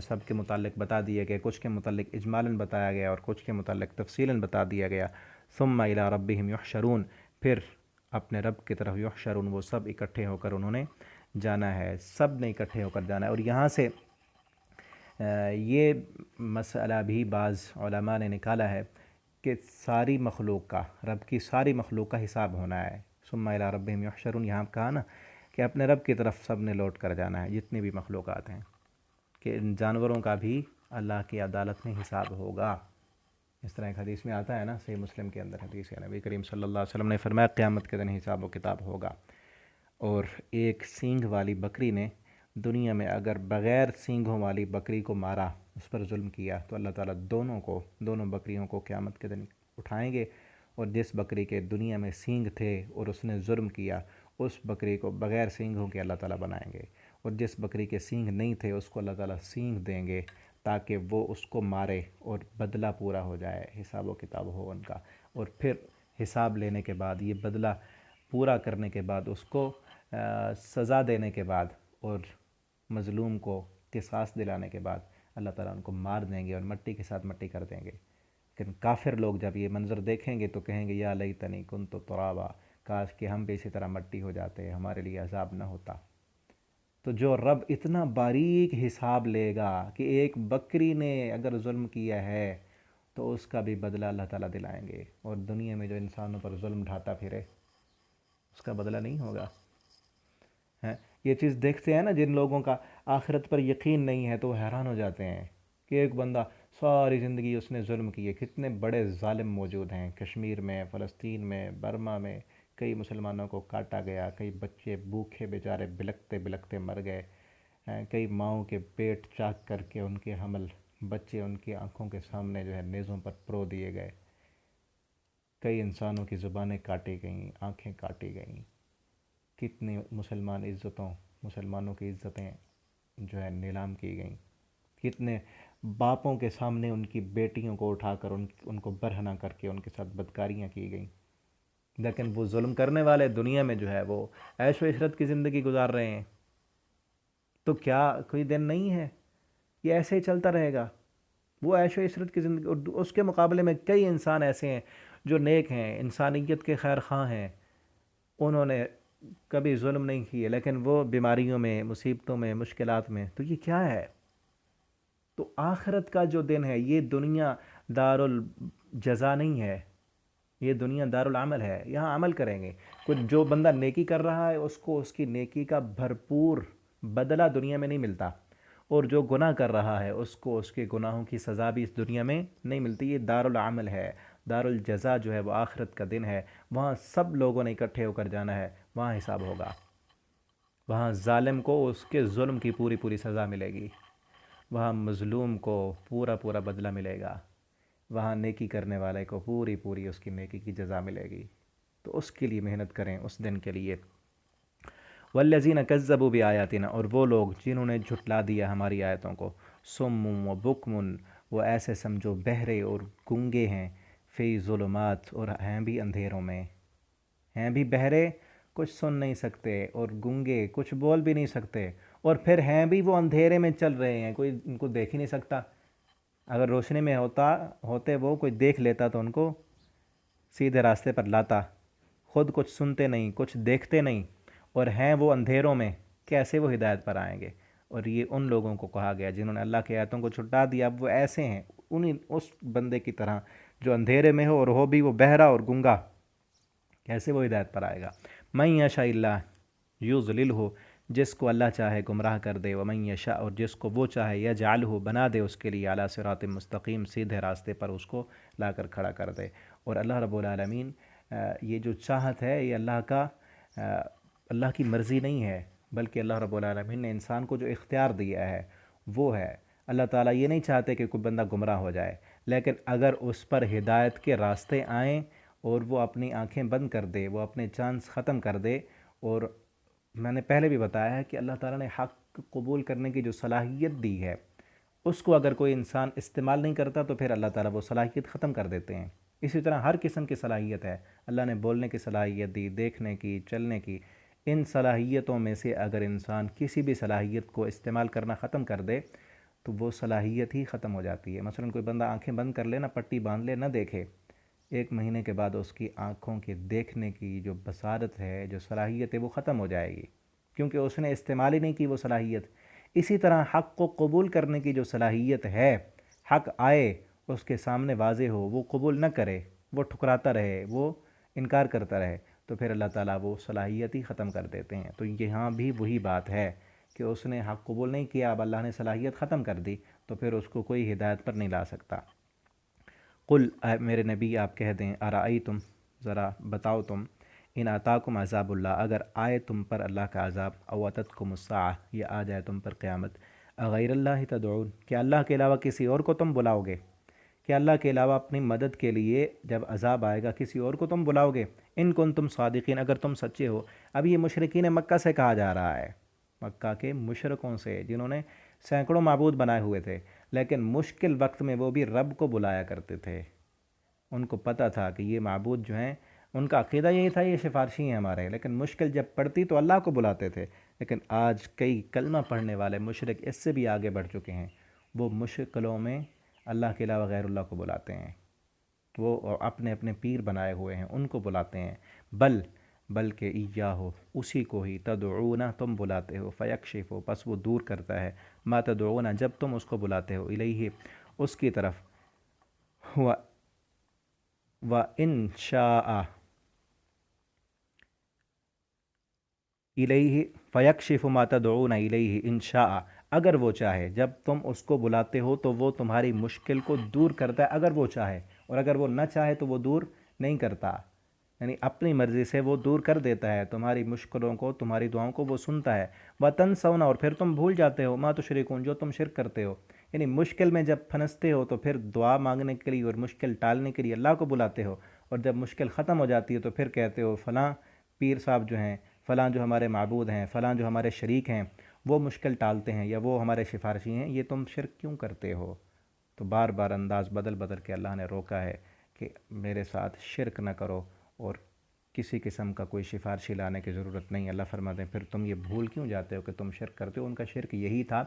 سب کے متعلق بتا دیے گئے، کچھ کے متعلق اجمالاً بتایا گیا اور کچھ کے متعلق تفصیلاً بتا دیا گیا۔ ثم الی ربہم یحشرون، پھر اپنے رب کی طرف یحشرون، وہ سب اکٹھے ہو کر انہوں نے جانا ہے، سب نے اکٹھے ہو کر جانا ہے۔ اور یہاں سے یہ مسئلہ بھی بعض علماء نے نکالا ہے کہ ساری مخلوق کا، رب کی ساری مخلوق کا حساب ہونا ہے۔ ثم الی ربہم یحشرون، یہاں کہا نا کہ اپنے رب کی طرف سب نے لوٹ کر جانا ہے، جتنی بھی مخلوقات ہیں، کہ ان جانوروں کا بھی اللہ کی عدالت میں حساب ہوگا۔ اس طرح ایک حدیث میں آتا ہے نا، صحیح مسلم کے اندر حدیث ہے، نبی کریم صلی اللہ علیہ وسلم نے فرمایا قیامت کے دن حساب و کتاب ہوگا۔ اور ایک سینگ والی بکری نے دنیا میں اگر بغیر سینگوں والی بکری کو مارا، اس پر ظلم کیا، تو اللہ تعالیٰ دونوں بکریوں کو قیامت کے دن اٹھائیں گے، اور جس بکری کے دنیا میں سینگ تھے اور اس نے ظلم کیا، اس بکری کو بغیر سینگوں کے اللہ تعالیٰ بنائیں گے، اور جس بکری کے سینگ نہیں تھے اس کو اللہ تعالیٰ سینگ دیں گے تاکہ وہ اس کو مارے اور بدلہ پورا ہو جائے، حساب و کتاب ہو ان کا۔ اور پھر حساب لینے کے بعد، یہ بدلہ پورا کرنے کے بعد، اس کو سزا دینے کے بعد اور مظلوم کو قصاص دلانے کے بعد اللہ تعالیٰ ان کو مار دیں گے اور مٹی کے ساتھ مٹی کر دیں گے۔ لیکن کافر لوگ جب یہ منظر دیکھیں گے تو کہیں گے یا لیتنی کنت ترابا، کاش کہ ہم بھی اسی طرح مٹی ہو جاتے، ہمارے لیے عذاب نہ ہوتا۔ تو جو رب اتنا باریک حساب لے گا کہ ایک بکری نے اگر ظلم کیا ہے تو اس کا بھی بدلہ اللہ تعالیٰ دلائیں گے، اور دنیا میں جو انسانوں پر ظلم ڈھاتا پھرے اس کا بدلہ نہیں ہوگا۔ یہ چیز دیکھتے ہیں نا، جن لوگوں کا آخرت پر یقین نہیں ہے تو وہ حیران ہو جاتے ہیں کہ ایک بندہ ساری زندگی اس نے ظلم کیے، کتنے بڑے ظالم موجود ہیں کشمیر میں، فلسطین میں، برما میں، کئی مسلمانوں کو کاٹا گیا، کئی بچے بھوکے بیچارے بلکتے بلکتے مر گئے، کئی ماؤں کے پیٹ چاک کر کے ان کے حمل بچے ان کی آنکھوں کے سامنے جو ہے نیزوں پر پرو دیے گئے، کئی انسانوں کی زبانیں کاٹی گئیں، آنکھیں کاٹی گئیں، کتنی مسلمانوں کی عزتیں جو ہے نیلام کی گئیں، کتنے باپوں کے سامنے ان کی بیٹیوں کو اٹھا کر ان کو برہنہ کر کے ان کے ساتھ بدکاریاں کی گئیں۔ لیکن وہ ظلم کرنے والے دنیا میں جو ہے وہ عیش و عشرت کی زندگی گزار رہے ہیں۔ تو کیا کوئی دن نہیں ہے، یہ ایسے ہی چلتا رہے گا؟ وہ عیش و عشرت کی زندگی، اور اس کے مقابلے میں کئی انسان ایسے ہیں جو نیک ہیں، انسانیت کے خیر خواہ ہیں، انہوں نے کبھی ظلم نہیں کیے لیکن وہ بیماریوں میں، مصیبتوں میں، مشکلات میں۔ تو یہ کیا ہے؟ تو آخرت کا جو دن ہے، یہ دنیا دار الجزا نہیں ہے، یہ دنیا دار العمل ہے، یہاں عمل کریں گے۔ کچھ جو بندہ نیکی کر رہا ہے اس کو اس کی نیکی کا بھرپور بدلہ دنیا میں نہیں ملتا، اور جو گناہ کر رہا ہے اس کو اس کے گناہوں کی سزا بھی اس دنیا میں نہیں ملتی۔ یہ دار العمل ہے، دار الجزا جو ہے وہ آخرت کا دن ہے، وہاں سب لوگوں نے اکٹھے ہو کر جانا ہے، وہاں حساب ہوگا، وہاں ظالم کو اس کے ظلم کی پوری پوری سزا ملے گی، وہاں مظلوم کو پورا پورا بدلہ ملے گا، وہاں نیکی کرنے والے کو پوری پوری اس کی نیکی کی جزا ملے گی۔ تو اس کے لیے محنت کریں اس دن کے لیے۔ والذین کذبوا بآیاتنا، اور وہ لوگ جنہوں نے جھٹلا دیا ہماری آیتوں کو، صم و بکم، وہ ایسے سمجھو بہرے اور گنگے ہیں، فی ظلمات، اور ہیں بھی اندھیروں میں، ہیں بھی بہرے، کچھ سن نہیں سکتے، اور گنگے، کچھ بول بھی نہیں سکتے، اور پھر ہیں بھی وہ اندھیرے میں چل رہے ہیں، کوئی ان کو دیکھ ہی نہیں سکتا۔ اگر روشنی میں ہوتے وہ کوئی دیکھ لیتا تو ان کو سیدھے راستے پر لاتا، خود کچھ سنتے نہیں، کچھ دیکھتے نہیں، اور ہیں وہ اندھیروں میں، کیسے وہ ہدایت پر آئیں گے؟ اور یہ ان لوگوں کو کہا گیا جنہوں نے اللہ کی آیتوں کو چھٹا دیا، اب وہ ایسے ہیں اس بندے کی طرح جو اندھیرے میں ہو اور ہو بھی وہ بہرا اور گنگا، کیسے وہ ہدایت پر آئے گا؟ من یشاء اللہ یضللہ، جس کو اللہ چاہے گمراہ کر دے، ومن یشاء، اور جس کو وہ چاہے یجعلہ، بنا دے اس کے لیے، علی صراط مستقیم، سیدھے راستے پر اس کو لا کر کھڑا کر دے۔ اور اللہ رب العالمین یہ جو چاہت ہے یہ اللہ کی مرضی نہیں ہے، بلکہ اللہ رب العالمین نے انسان کو جو اختیار دیا ہے وہ ہے۔ اللہ تعالیٰ یہ نہیں چاہتے کہ کوئی بندہ گمراہ ہو جائے، لیکن اگر اس پر ہدایت کے راستے آئیں اور وہ اپنی آنکھیں بند کر دے، وہ اپنے چانس ختم کر دے، اور میں نے پہلے بھی بتایا ہے کہ اللہ تعالیٰ نے حق قبول کرنے کی جو صلاحیت دی ہے اس کو اگر کوئی انسان استعمال نہیں کرتا تو پھر اللہ تعالیٰ وہ صلاحیت ختم کر دیتے ہیں۔ اسی طرح ہر قسم کی صلاحیت ہے، اللہ نے بولنے کی صلاحیت دی، دیکھنے کی، چلنے کی، ان صلاحیتوں میں سے اگر انسان کسی بھی صلاحیت کو استعمال کرنا ختم کر دے تو وہ صلاحیت ہی ختم ہو جاتی ہے۔ مثلا کوئی بندہ آنکھیں بند کر لے نا، پٹی باندھ لے، نہ دیکھے، 1 مہینے کے بعد اس کی آنکھوں کے دیکھنے کی جو بصارت ہے، جو صلاحیت ہے، وہ ختم ہو جائے گی، کیونکہ اس نے استعمال ہی نہیں کی وہ صلاحیت۔ اسی طرح حق کو قبول کرنے کی جو صلاحیت ہے، حق آئے اس کے سامنے واضح ہو، وہ قبول نہ کرے، وہ ٹھکراتا رہے، وہ انکار کرتا رہے، تو پھر اللہ تعالیٰ وہ صلاحیت ہی ختم کر دیتے ہیں۔ تو یہاں بھی وہی بات ہے کہ اس نے حق قبول نہیں کیا، اب اللہ نے صلاحیت ختم کر دی، تو پھر اس کو کوئی ہدایت پر نہیں لا سکتا۔ قل، اے میرے نبی آپ کہہ دیں، ارائیتم، ذرا بتاؤ تم، ان آتاکم عذاب اللہ، اگر آئے تم پر اللہ کا عذاب، او اتتکم الساعہ، یا آ جائے تم پر قیامت، اغیر اللہ تدعون، کہ اللہ کے علاوہ کسی اور کو تم بلاؤ گے؟ کہ اللہ کے علاوہ اپنی مدد کے لیے جب عذاب آئے گا کسی اور کو تم بلاؤ گے؟ ان کنتم صادقین، اگر تم سچے ہو۔ اب یہ مشرکین مکہ سے کہا جا رہا ہے، مکہ کے مشرکوں سے، جنہوں نے سینکڑوں معبود بنائے ہوئے تھے، لیکن مشکل وقت میں وہ بھی رب کو بلایا کرتے تھے۔ ان کو پتہ تھا کہ یہ معبود جو ہیں، ان کا عقیدہ یہی تھا یہ سفارشی ہیں ہمارے، لیکن مشکل جب پڑتی تو اللہ کو بلاتے تھے۔ لیکن آج کئی کلمہ پڑھنے والے مشرک اس سے بھی آگے بڑھ چکے ہیں، وہ مشکلوں میں اللہ کے علاوہ غیر اللہ کو بلاتے ہیں، وہ اپنے اپنے پیر بنائے ہوئے ہیں، ان کو بلاتے ہیں۔ بلکہ ایاہو، اسی کو ہی، تدعون، تم بلاتے ہو، فیکشف، پس وہ دور کرتا ہے، ما تدعون، جب تم اس کو بلاتے ہو، الیہ، اس کی طرف، وَإِن شَاءَ، الیہ، فیکشف ما تدعون الیہ ان شاء، اگر وہ چاہے، جب تم اس کو بلاتے ہو تو وہ تمہاری مشکل کو دور کرتا ہے اگر وہ چاہے، اور اگر وہ نہ چاہے تو وہ دور نہیں کرتا، یعنی اپنی مرضی سے وہ دور کر دیتا ہے تمہاری مشکلوں کو، تمہاری دعاؤں کو وہ سنتا ہے۔ وَتَنْسَوْنَ، اور پھر تم بھول جاتے ہو، مَا تُشْرِكُونَ، جو تم شرک کرتے ہو، یعنی مشکل میں جب پھنستے ہو تو پھر دعا مانگنے کے لیے اور مشکل ٹالنے کے لیے اللہ کو بلاتے ہو، اور جب مشکل ختم ہو جاتی ہے تو پھر کہتے ہو فلاں پیر صاحب جو ہیں، فلاں جو ہمارے معبود ہیں، فلاں جو ہمارے شریک ہیں، وہ مشکل ٹالتے ہیں یا وہ ہمارے سفارشی ہیں، یہ تم شرک کیوں کرتے ہو؟ تو بار بار انداز بدل بدل کے اللہ نے روکا ہے کہ میرے ساتھ شرک نہ کرو، اور کسی قسم کا کوئی سفارشی لانے کی ضرورت نہیں۔ اللہ فرماتے ہیں پھر تم یہ بھول کیوں جاتے ہو کہ تم شرک کرتے ہو؟ ان کا شرک یہی تھا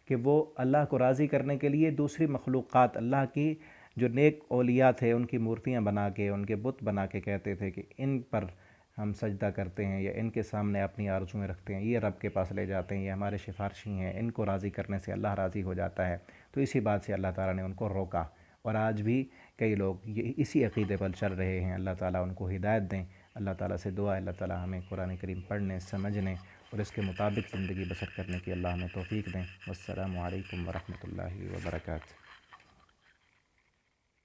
کہ وہ اللہ کو راضی کرنے کے لیے دوسری مخلوقات، اللہ کی جو نیک اولیاء تھے، ان کی مورتیاں بنا کے، ان کے بت بنا کے کہتے تھے کہ ان پر ہم سجدہ کرتے ہیں، یا ان کے سامنے اپنی آرزویں رکھتے ہیں، یہ رب کے پاس لے جاتے ہیں، یہ ہمارے سفارشی ہیں، ان کو راضی کرنے سے اللہ راضی ہو جاتا ہے۔ تو اسی بات سے اللہ تعالیٰ نے ان کو روکا، اور آج بھی کئی لوگ اسی عقیدے پر چل رہے ہیں۔ اللہ تعالیٰ ان کو ہدایت دیں۔ اللہ تعالیٰ سے دعا ہے اللہ تعالیٰ ہمیں قرآن کریم پڑھنے، سمجھنے اور اس کے مطابق زندگی بسر کرنے کی اللہ ہمیں توفیق دیں۔ والسلام علیکم ورحمۃ اللہ وبرکاتہ۔